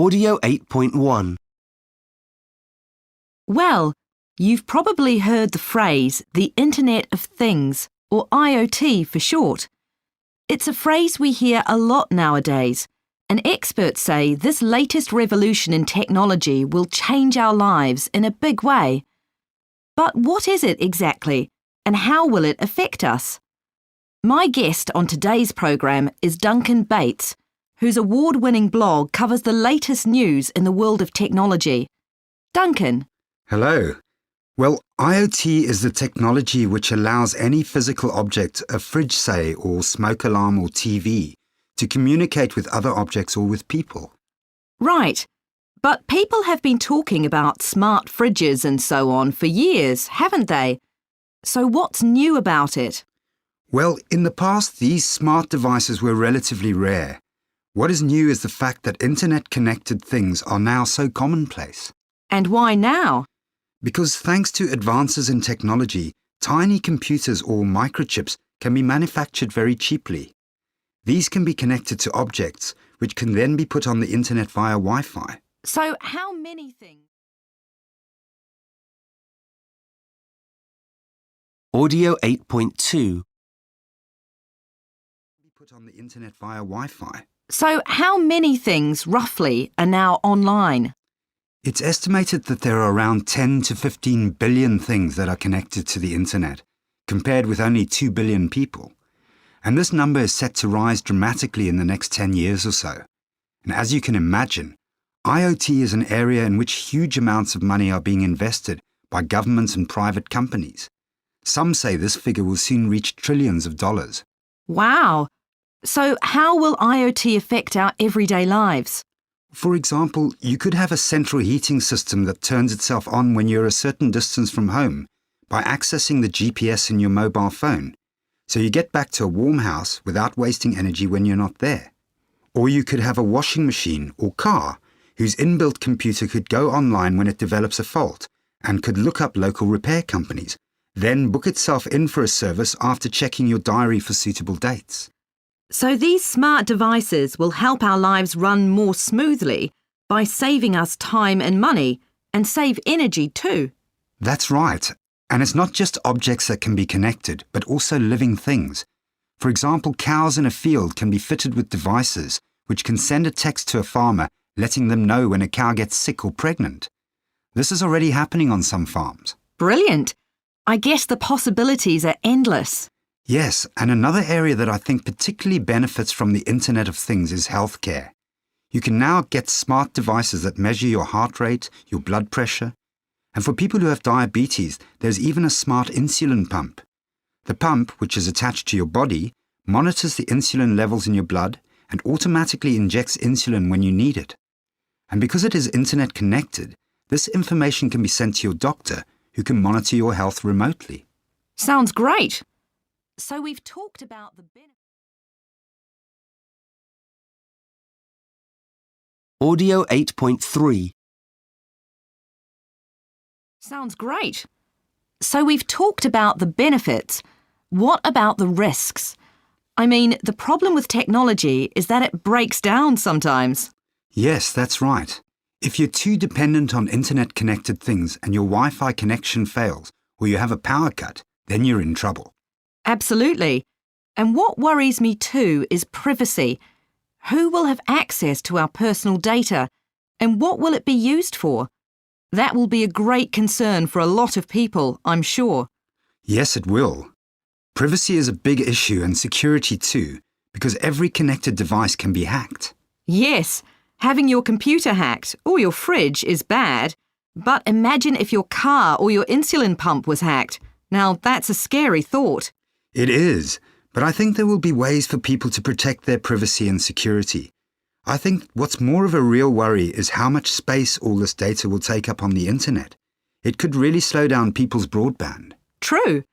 Audio 8.1. Well, you've probably heard the phrase the Internet of Things, or IoT for short. It's a phrase we hear a lot nowadays, and experts say this latest revolution in technology will change our lives in a big way. But what is it exactly, and how will it affect us? My guest on today's programme is Duncan Bates, whose award-winning blog covers the latest news in the world of technology. Duncan. Hello. Well, IoT is the technology which allows any physical object, a fridge say, or smoke alarm or TV, to communicate with other objects or with people. Right. But people have been talking about smart fridges and so on for years, haven't they? So what's new about it? Well, in the past, these smart devices were relatively rare. What is new is the fact that internet-connected things are now so commonplace. And why now? Because thanks to advances in technology, tiny computers or microchips can be manufactured very cheaply. These can be connected to objects, which can then be put on the internet via Wi-Fi. So how many things? Audio 8.2. Put on the internet via Wi-Fi. So how many things, roughly, are now online? It's estimated that there are around 10 to 15 billion things that are connected to the internet, compared with only 2 billion people. And this number is set to rise dramatically in the next 10 years or so. And as you can imagine, IoT is an area in which huge amounts of money are being invested by governments and private companies. Some say this figure will soon reach trillions of dollars. Wow! So how will IoT affect our everyday lives? For example, you could have a central heating system that turns itself on when you're a certain distance from home by accessing the GPS in your mobile phone, so you get back to a warm house without wasting energy when you're not there. Or you could have a washing machine or car whose inbuilt computer could go online when it develops a fault and could look up local repair companies, then book itself in for a service after checking your diary for suitable dates. So these smart devices will help our lives run more smoothly by saving us time and money, and save energy too. That's right. And it's not just objects that can be connected, but also living things. For example, cows in a field can be fitted with devices which can send a text to a farmer letting them know when a cow gets sick or pregnant. This is already happening on some farms. Brilliant. I guess the possibilities are endless. Yes, and another area that I think particularly benefits from the Internet of Things is healthcare. You can now get smart devices that measure your heart rate, your blood pressure. And for people who have diabetes, there's even a smart insulin pump. The pump, which is attached to your body, monitors the insulin levels in your blood and automatically injects insulin when you need it. And because it is internet connected, this information can be sent to your doctor, who can monitor your health remotely. Sounds great. So we've talked about the benefits. Audio 8.3. Sounds great. So we've talked about the benefits. What about the risks? I mean, the problem with technology is that it breaks down sometimes. Yes, that's right. If you're too dependent on internet-connected things and your Wi-Fi connection fails, or you have a power cut, then you're in trouble. Absolutely. And what worries me too is privacy. Who will have access to our personal data? And what will it be used for? That will be a great concern for a lot of people, I'm sure. Yes, it will. Privacy is a big issue, and security too, because every connected device can be hacked. Yes, having your computer hacked or your fridge is bad. But imagine if your car or your insulin pump was hacked. Now, that's a scary thought. It is, but I think there will be ways for people to protect their privacy and security. I think what's more of a real worry is how much space all this data will take up on the internet. It could really slow down people's broadband. True.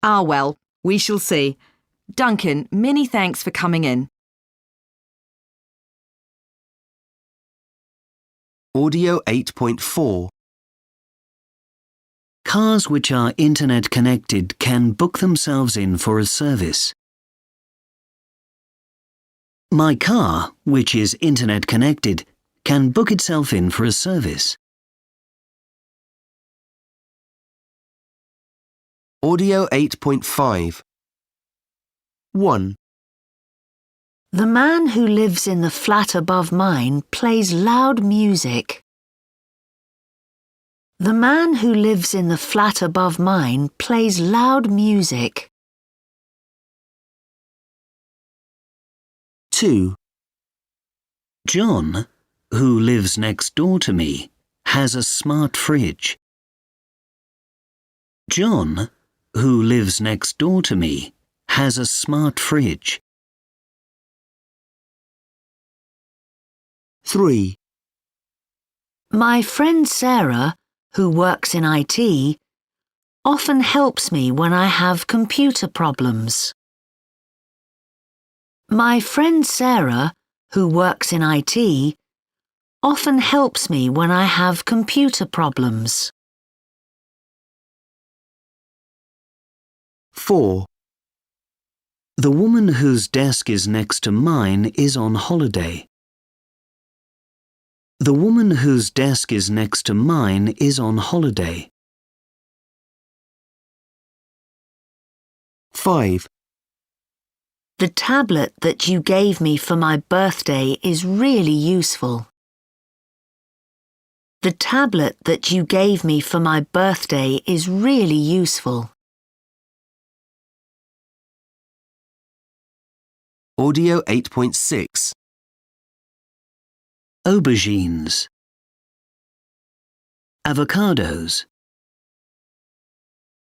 Ah, well, we shall see. Duncan, many thanks for coming in. Audio 8.4. Cars which are internet connected can book themselves in for a service. My car, which is internet connected, can book itself in for a service. Audio 8.5. 1, The man who lives in the flat above mine plays loud music. The man who lives in the flat above mine plays loud music. 2, John, who lives next door to me, has a smart fridge. John, who lives next door to me, has a smart fridge. 3, My friend Sarah, who works in IT, often helps me when I have computer problems. My friend Sarah, who works in IT, often helps me when I have computer problems. 4, The woman whose desk is next to mine is on holiday. The woman whose desk is next to mine is on holiday. 5, The tablet that you gave me for my birthday is really useful. The tablet that you gave me for my birthday is really useful. Audio 8.6. Aubergines. Avocados.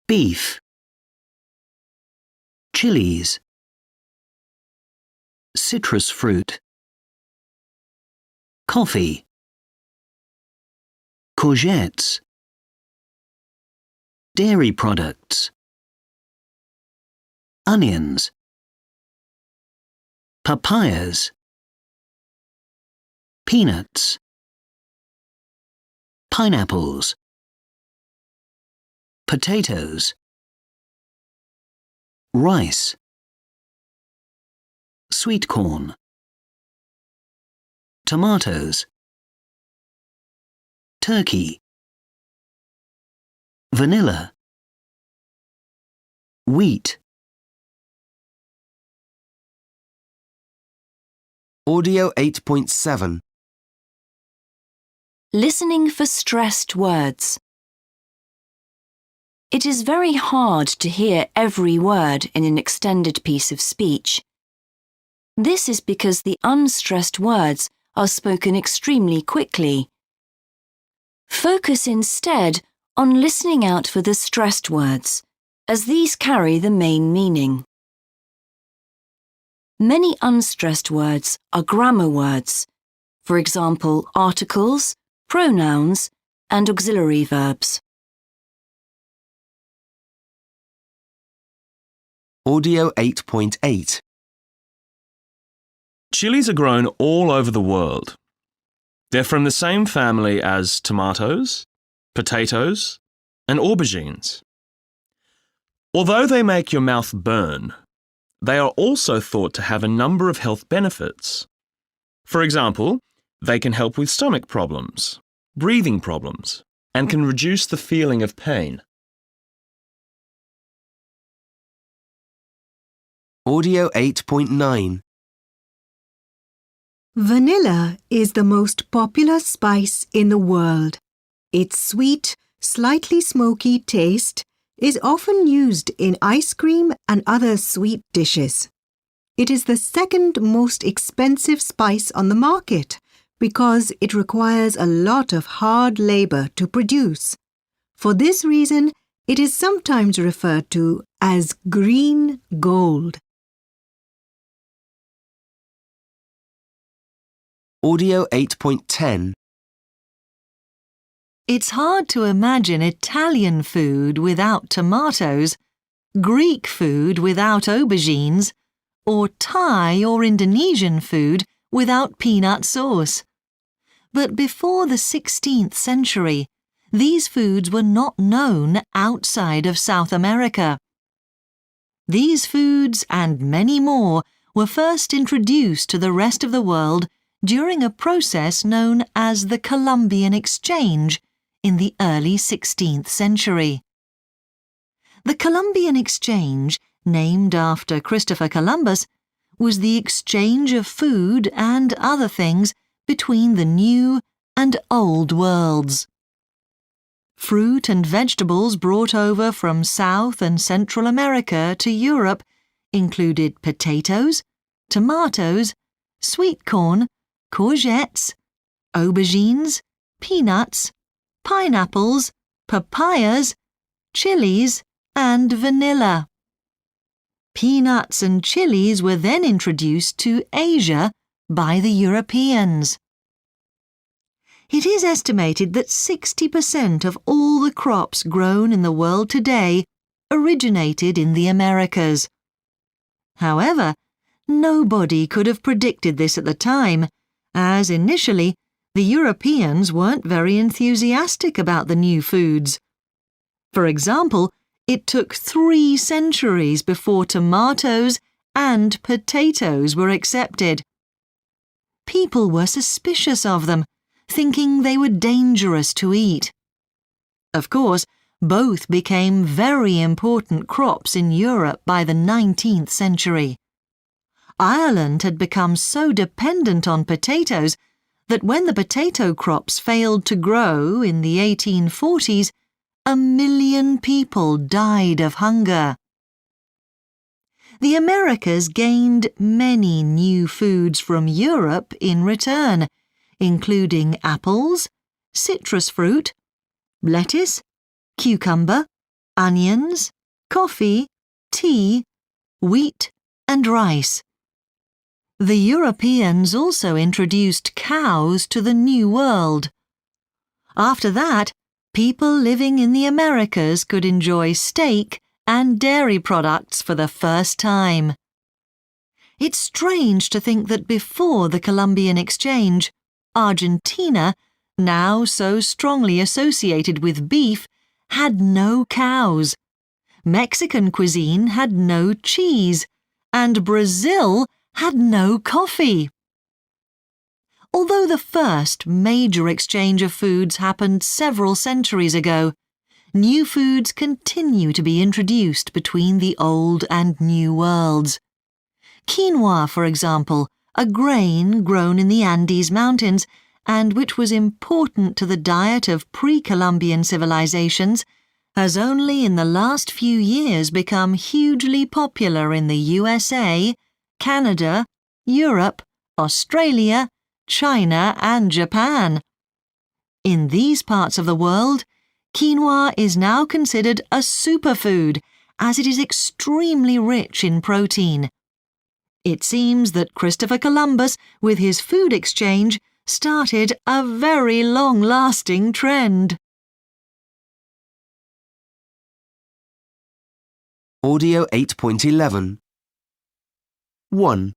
Beef. Chilies. Citrus fruit. Coffee. Courgettes. Dairy products. Onions. Papayas. Peanuts. Pineapples. Potatoes. Rice. Sweet corn. Tomatoes. Turkey. Vanilla. Wheat. Audio 8.7. Listening for stressed words. It is very hard to hear every word in an extended piece of speech. This is because the unstressed words are spoken extremely quickly. Focus instead on listening out for the stressed words, as these carry the main meaning. Many unstressed words are grammar words, for example, articles, pronouns, and auxiliary verbs. Audio 8.8. Chilies are grown all over the world. They're from the same family as tomatoes, potatoes, and aubergines. Although they make your mouth burn, they are also thought to have a number of health benefits. For example, they can help with stomach problems, breathing problems, and can reduce the feeling of pain. Audio 8.9. Vanilla is the most popular spice in the world. Its sweet, slightly smoky taste is often used in ice cream and other sweet dishes. It is the second most expensive spice on the market because it requires a lot of hard labor to produce. For this reason, it is sometimes referred to as green gold. Audio 8.10. It's hard to imagine Italian food without tomatoes, Greek food without aubergines, or Thai or Indonesian food without peanut sauce. But before the 16th century, these foods were not known outside of South America. These foods and many more were first introduced to the rest of the world during a process known as the Colombian Exchange in the early 16th century. The Colombian Exchange, named after Christopher Columbus, was the exchange of food and other things between the New and Old worlds. Fruit and vegetables brought over from South and Central America to Europe included potatoes, tomatoes, sweet corn, courgettes, aubergines, peanuts, pineapples, papayas, chilies, and vanilla. Peanuts and chilies were then introduced to Asia by the Europeans. It is estimated that 60% of all the crops grown in the world today originated in the Americas. However, nobody could have predicted this at the time, as initially the Europeans weren't very enthusiastic about the new foods. For example, it took 3 centuries before tomatoes and potatoes were accepted. People were suspicious of them, thinking they were dangerous to eat. Of course, both became very important crops in Europe by the 19th century. Ireland had become so dependent on potatoes that when the potato crops failed to grow in the 1840s, 1 million people died of hunger. The Americas gained many new foods from Europe in return, including apples, citrus fruit, lettuce, cucumber, onions, coffee, tea, wheat, and rice. The Europeans also introduced cows to the New World. After that, people living in the Americas could enjoy steak and dairy products for the first time. It's strange to think that before the Colombian Exchange, Argentina, now so strongly associated with beef, had no cows. Mexican cuisine had no cheese, and Brazil had no coffee. Although the first major exchange of foods happened several centuries ago, new foods continue to be introduced between the old and new worlds. Quinoa, for example, a grain grown in the Andes Mountains and which was important to the diet of pre-Columbian civilizations, has only in the last few years become hugely popular in the USA, Canada, Europe, Australia, China, and Japan. In these parts of the world, quinoa is now considered a superfood as it is extremely rich in protein. It seems that Christopher Columbus, with his food exchange, started a very long-lasting trend. Audio 8.11 1.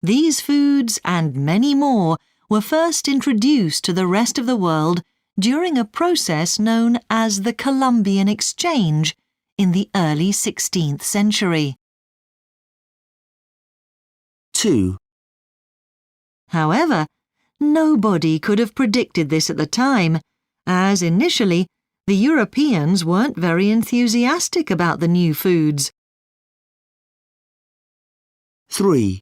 These foods and many more were first introduced to the rest of the world during a process known as the Colombian Exchange in the early 16th century. 2. However, nobody could have predicted this at the time, as initially the Europeans weren't very enthusiastic about the new foods. 3.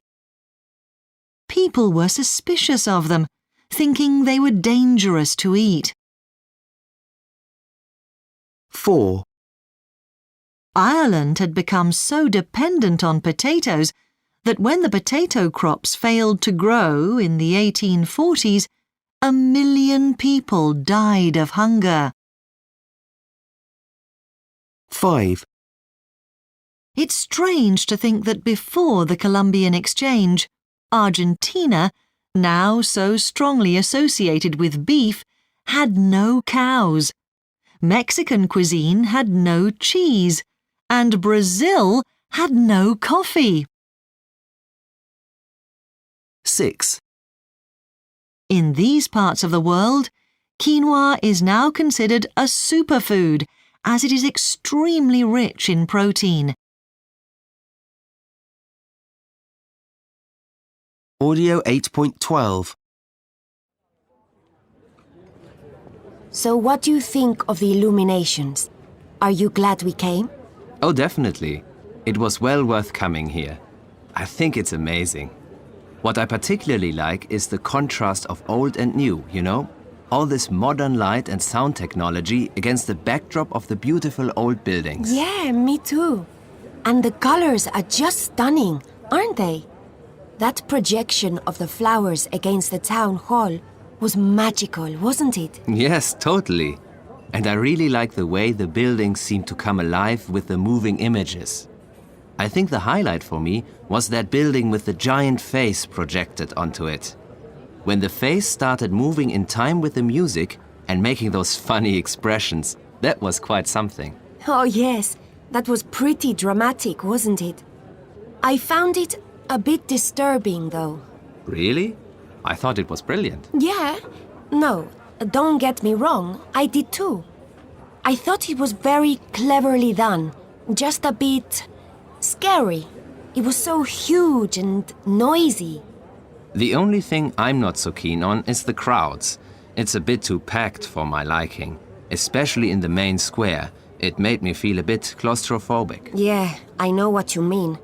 People were suspicious of them, thinking they were dangerous to eat. 4. Ireland had become so dependent on potatoes that when the potato crops failed to grow in the 1840s, 1 million people died of hunger. 5. It's strange to think that before the Colombian Exchange, Argentina, now so strongly associated with beef, had no cows. Mexican cuisine had no cheese, and Brazil had no coffee. 6. In these parts of the world, quinoa is now considered a superfood as it is extremely rich in protein. Audio 8.12. So what do you think of the illuminations? Are you glad we came? Oh, definitely. It was well worth coming here. I think it's amazing. What I particularly like is the contrast of old and new, you know? All this modern light and sound technology against the backdrop of the beautiful old buildings. Yeah, me too. And the colors are just stunning, aren't they? That projection of the flowers against the town hall was magical, wasn't it? Yes, totally. And I really like the way the buildings seem to come alive with the moving images. I think the highlight for me was that building with the giant face projected onto it. When the face started moving in time with the music and making those funny expressions, that was quite something. Oh yes, that was pretty dramatic, wasn't it? I found it a bit disturbing though. Really? I thought it was brilliant. Yeah, no, don't get me wrong, I did too. I thought it was very cleverly done, just a bit scary. It was so huge and noisy. The only thing I'm not so keen on is the crowds. It's a bit too packed for my liking, especially in the main square. It made me feel a bit claustrophobic. Yeah, I know what you mean.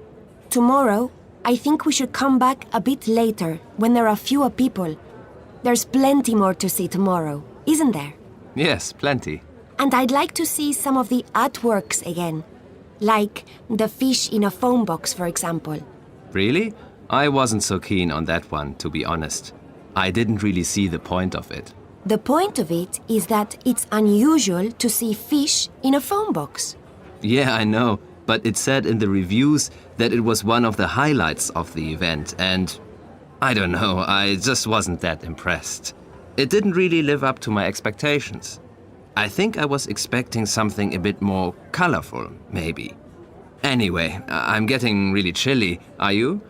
Tomorrow, I think we should come back a bit later, when there are fewer people. There's plenty more to see tomorrow, isn't there? Yes, plenty. And I'd like to see some of the artworks again. Like the fish in a phone box, for example. Really? I wasn't so keen on that one, to be honest. I didn't really see the point of it. The point of it is that it's unusual to see fish in a phone box. Yeah, I know, but it said in the reviews that it was one of the highlights of the event, and I don't know, I just wasn't that impressed. It didn't really live up to my expectations. I think I was expecting something a bit more colorful, maybe. Anyway, I'm getting really chilly. Are you?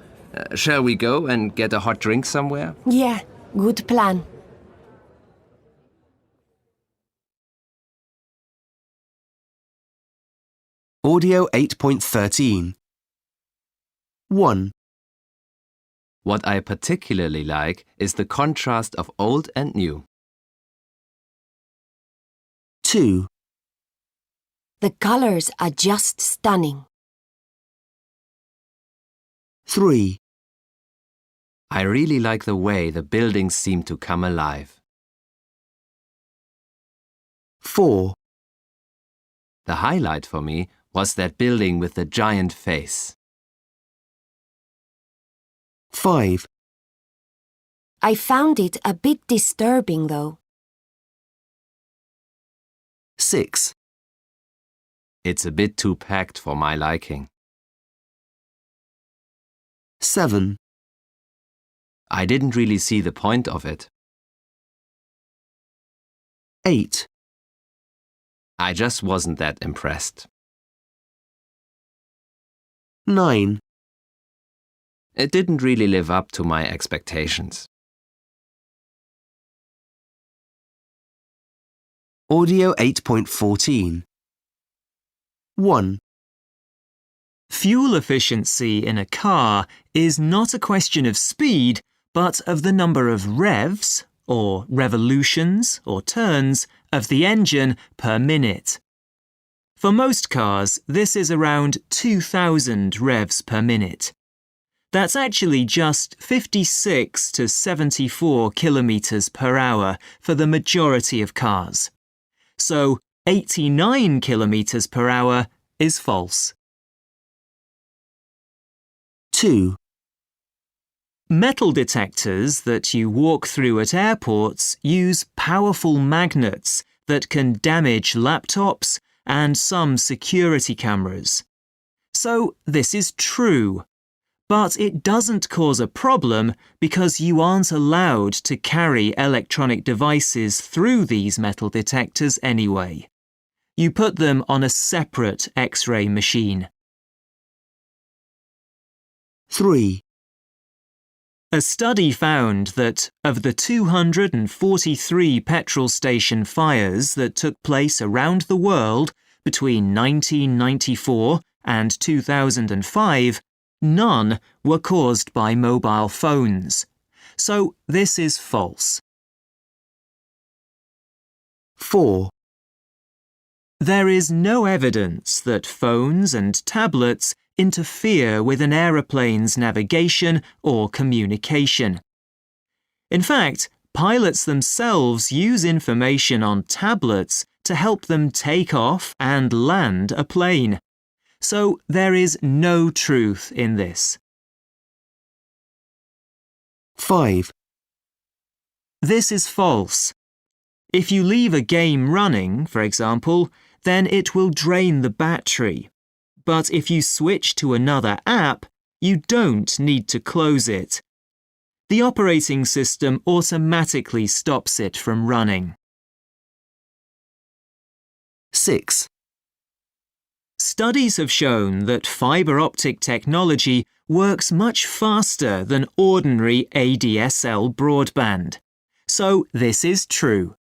Shall we go and get a hot drink somewhere? Yeah, good plan. Audio 8.13. 1, What I particularly like is the contrast of old and new. 2, The colors are just stunning. 3, I really like the way the buildings seem to come alive. 4, The highlight for me was that building with the giant face. 5, I found it a bit disturbing though. 6, It's a bit too packed for my liking. 7, I didn't really see the point of it. 8, I just wasn't that impressed. 9, It didn't really live up to my expectations. Audio 8.14. 1, Fuel efficiency in a car is not a question of speed, but of the number of revs, or revolutions, or turns, of the engine per minute. For most cars, this is around 2,000 revs per minute. That's actually just 56 to 74 kilometers per hour for the majority of cars. So 89 kilometers per hour is false. 2, Metal detectors that you walk through at airports use powerful magnets that can damage laptops and some security cameras. So this is true, but it doesn't cause a problem because you aren't allowed to carry electronic devices through these metal detectors anyway. You put them on a separate X-ray machine. 3, A study found that of the 243 petrol station fires that took place around the world between 1994 and 2005, none were caused by mobile phones. So this is false. 4. There is no evidence that phones and tablets interfere with an aeroplane's navigation or communication. In fact, pilots themselves use information on tablets to help them take off and land a plane. So there is no truth in this. 5. This is false. If you leave a game running, for example, then it will drain the battery. But if you switch to another app, you don't need to close it. The operating system automatically stops it from running. 6. Studies have shown that fibre optic technology works much faster than ordinary ADSL broadband. So this is true.